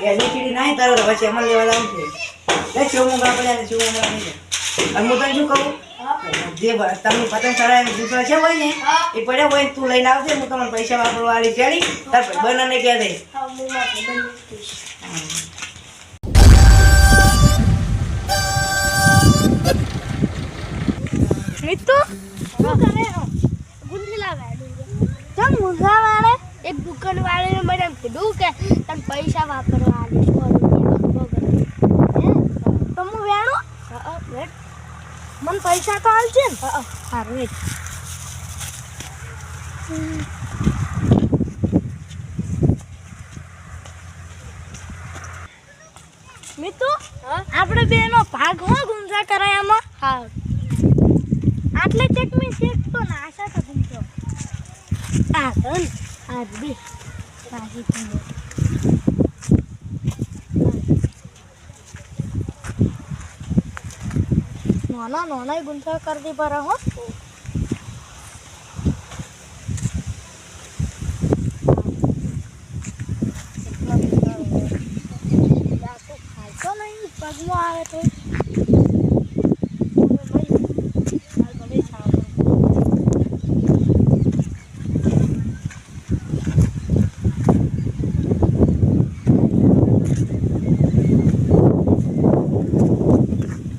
ABCD નહીં તારો તો પછી અમલ લેવા જવું છે. લે ચોમું આપણે ચોમું નહીં અને હું તને શું કહું જે તમે પતંગ ચડાવે દૂસરા છે હોય ને એ પડ્યા હોય તું લઈને આવજે હું તમને પૈસા વાપરવા વાળી ચડી તાર બનાને કહે દે. મિત્તુ શું કરે ગુંજલા વાળું જમ ગુંજલા વાળે એક દુકાન વાળાને મને કીધું કે તને પૈસા વાપરવા આલી 100 રૂપિયા તો હું વેણું વેટ મને પૈસા તો આલજે ને સારું વેટ મિત્તુ આપણે બેનો ભાગ હો ગુંજા કરાયામાં હા આટલે ચેક મે ચેક તો નાશા તો ગુંજો આ ધન આ બે પાછી તું નોના નોના ગુંજા કરતી પર હો પગમાં આવે તો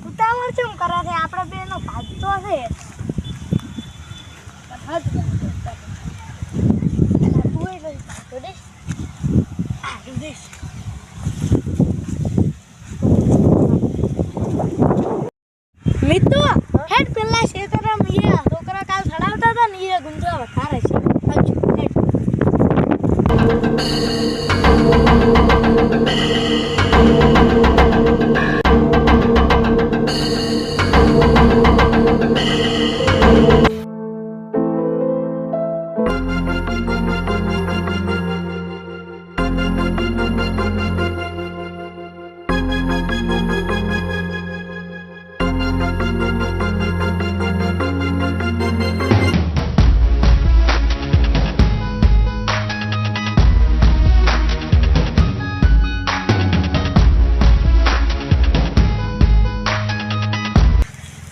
ઉતાવળ કેમ કરે છે આપણે બેનો ભાગ તો છે મિત્તુ હેડ પેલા શેતરામ એ છોકરા કાલ ચડાવતા હતા ને એ ગુંજવા વધારે છે હજુ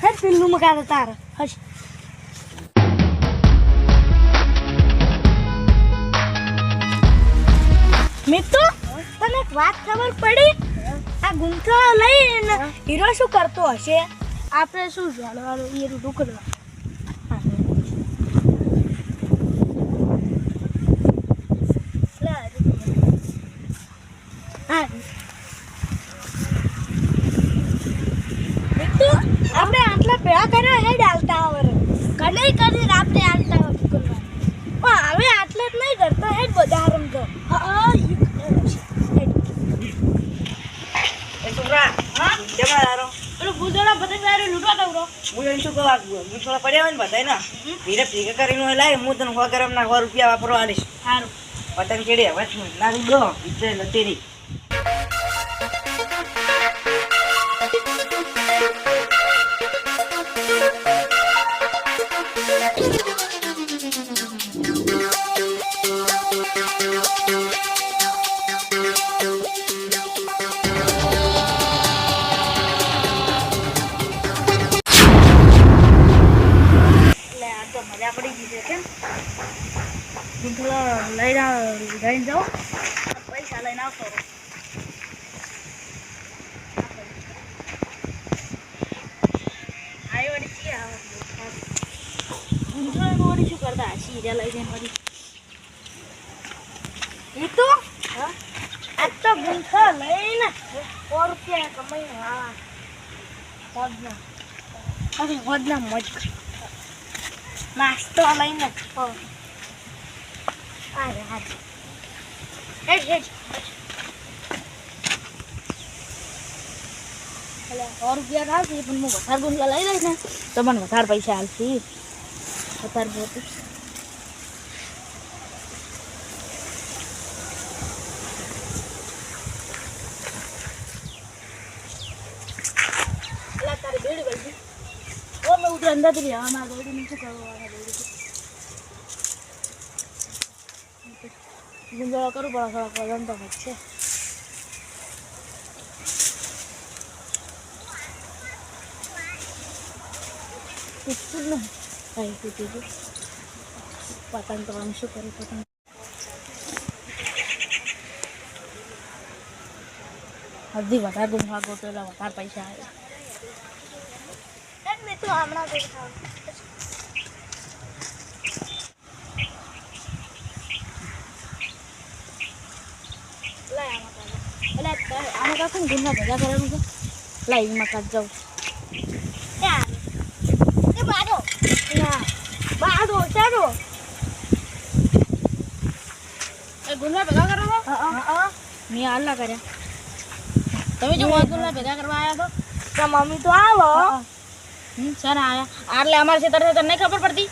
હેડ પેલું મગાવે તારે હશ મિત્તુ તને એક વાત ખબર પડી આ ગુંઠો લઈને હીરો શું કરતો હશે આપણે શું જાણવાનું એ ઢુકડવા આપણે આટલા ભેળા કર્યા હેડ હાલતા આવર કને કરી આપણે હાલતા આવર કરવા પણ હવે આટલે જ નહીં કરતો હેડ બધા રમતો એ છોકરા હા જમા તારો પેલો ભૂલદોડા પતંગ વાળો લૂટવા દઉરો હું એમ શું કહું હું થોડા પડ્યા હોય ને બધાય ને ધીરે ભેગા કરીને લાય હું તને 100 ગ્રામના 100 રૂપિયા વાપરવા આલીશ સારું પતંગ ચડે હવે નાખી દો ઇજ્જત લતેરી લઈને જાઓ પૈસા લઈને આવતો વળી શું કરતા સીરિયા લઈ જઈને વળી એ તો આ તો ગુંઠા લઈને 100 રૂપિયા કમાઈને હોદના મોજ નાસ્તો લઈને હેડ હેડ 100 રૂપિયા આવશે પણ હું વધારે ગુંઠા લઈ લઈશ ને તો મને વધારે પૈસા આવશે વધારે મોટું તારી બેડી ગઈ वो मैं उधर अंदर भी आ मैं गोड़ी नीचे करवाना गोड़ी गुंजारा करो बड़ा थोड़ा वजन तो अच्छे પૂછતું જ નહીં કઈ તૂટી પતંગ તો આમ શું કરું પતંગ હજી વધારે ગુંફા ગોતો એટલે વધારે પૈસા આવે મેં તો હમણાં આમાં કાકું ગુંફા ભેગા કરવાનું છે લાઈવમાં કાઢ જાઉં એ બાડો ના બાડો ચાલો એ ગુંફા ભેગા કરો મેં હાલના કર્યા તમે જો ગુંફા ભેગા કરવા આવ્યા તો મમ્મી તો આવો સર આયા એટલે અમારા ખેતર છે તને ખબર પડતી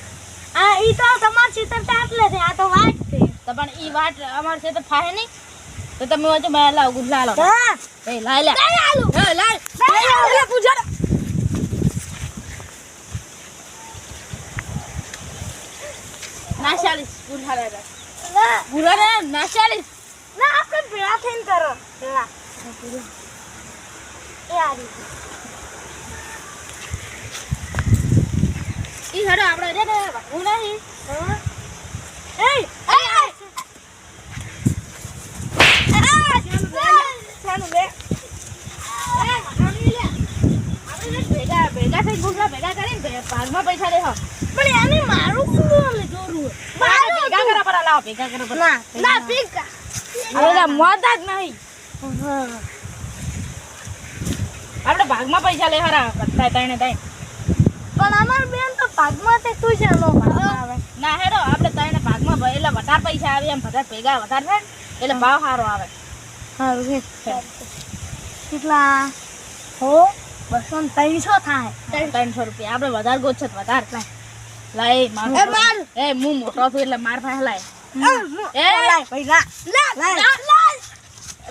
આ ઈ તો તમારા ખેતર તો આટલે છે આ તો વાટ છે તો પણ ઈ વાટ અમારા ખેતર ફાહે નહીં તો તમે વચ્ચે મેં લાવ ગુંફા લો હા એ લાય લે એ લાય લે પૂજા ના 40 ગુંફા લે ના પૂરા ને ના 40 ના આપણે ભેળા થઈને કરો ભેળા એ આરી ઈ હેડો આપણે રે ને હું નહીં એ ચાલો લે ભેગા થઈ ગુંફા ભેગા કરીને ભાગમાં પૈસા દેહો પણ એને મારું કોણ જોરું મારું ભેગા કરા પર લાવ ભેગા કરા પર ના ભેગા હવે મોતા જ નહીં આપણે ભાગમાં પૈસા લે હરા બધા તણે તણે પણ અમાર બેન તો ભાગમાં તે તું છે નો આવે ના હેડો આપણે તણે ભાગમાં એટલે વધારે પૈસા આવે એમ બધા ભેગા વધારે થાય એટલે ભાવ સારો આવે સારું છે કેટલા હો 200-300 થાય 300 રૂપિયા આપણે વધારે ગોછત વધારે લાય માર એ હું મોટો છું એટલે માર પાસે લાય એ લાય પૈસા લાય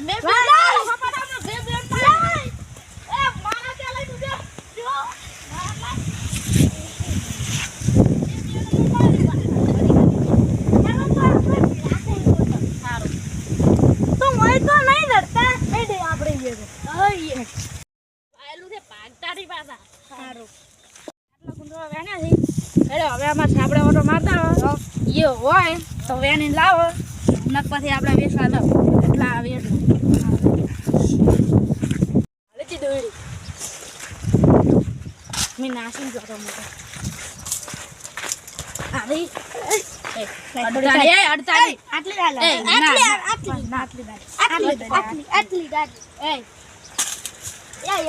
બે હવે આમાં સાબડા ઓટો મારતા હોય હોય તો વેન લાવો નક પછી આપણે વેચવા દો એટલા આવે લેતી દોડી મેં નાસી જતો મોટો આવી અડતાલી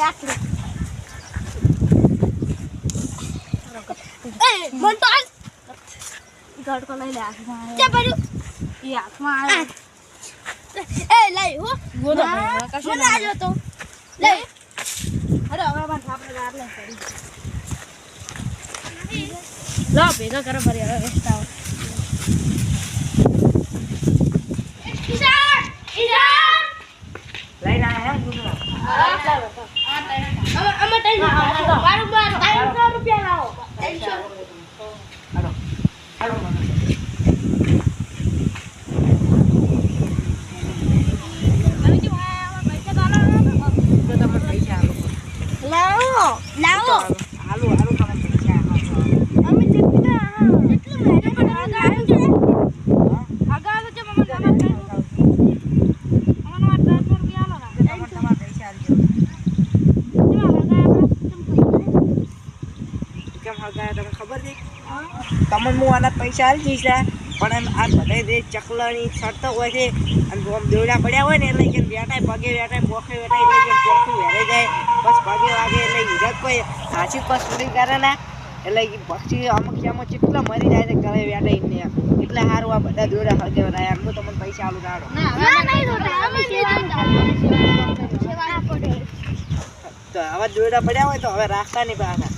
આટલી મોન્ટોન ગાડ કો લઈ લે હાથમાં કે પડ્યું ઈ હાથમાં આવે એ લઈ હો ગોદો કશું ના આજો તો લઈ અરે હવે માર આપણે ગાર લે પડી લો ભેગા કરો ભરી હવે વેસ્ટાવ ઈશાન લઈ ના હે ગુંડા અમે ટાઈમ બાર 300 રૂપિયા લાવો 300 હાલો હાલો અમે જો પૈસા તો તમે પૈસા લાવો લાવો હાલો હાલો તમે પૈસા અમે કેટલા મહેનત પણ આગળ છે મમ્મી અમાર 300 રૂપિયા આલો ના તમારા પૈસા આલજો તમને ખબર છે તમને હું આના પૈસા આલી દઈશ પણ આ બધા જે ચકલાની શરતો હોય છે અને આમ દોડા પડ્યા હોય ને એટલે કે બેઠાય પગે બેઠાય પોખે બેઠાય એટલે કે પોખું વેરે જાય બસ પગે વાગે એટલે ઈજત કોઈ હાચી પર સુરી કરે ને એટલે પક્ષી અમુક આમાં કેટલા મરી જાય છે ઘરે બેઠા ને એટલે સારું આ બધા દોડા હળગે રહ્યા હું તમને પૈસા આલું કાઢો તો હવે દોડા પડ્યા હોય તો હવે રાખતા નહીં પાછા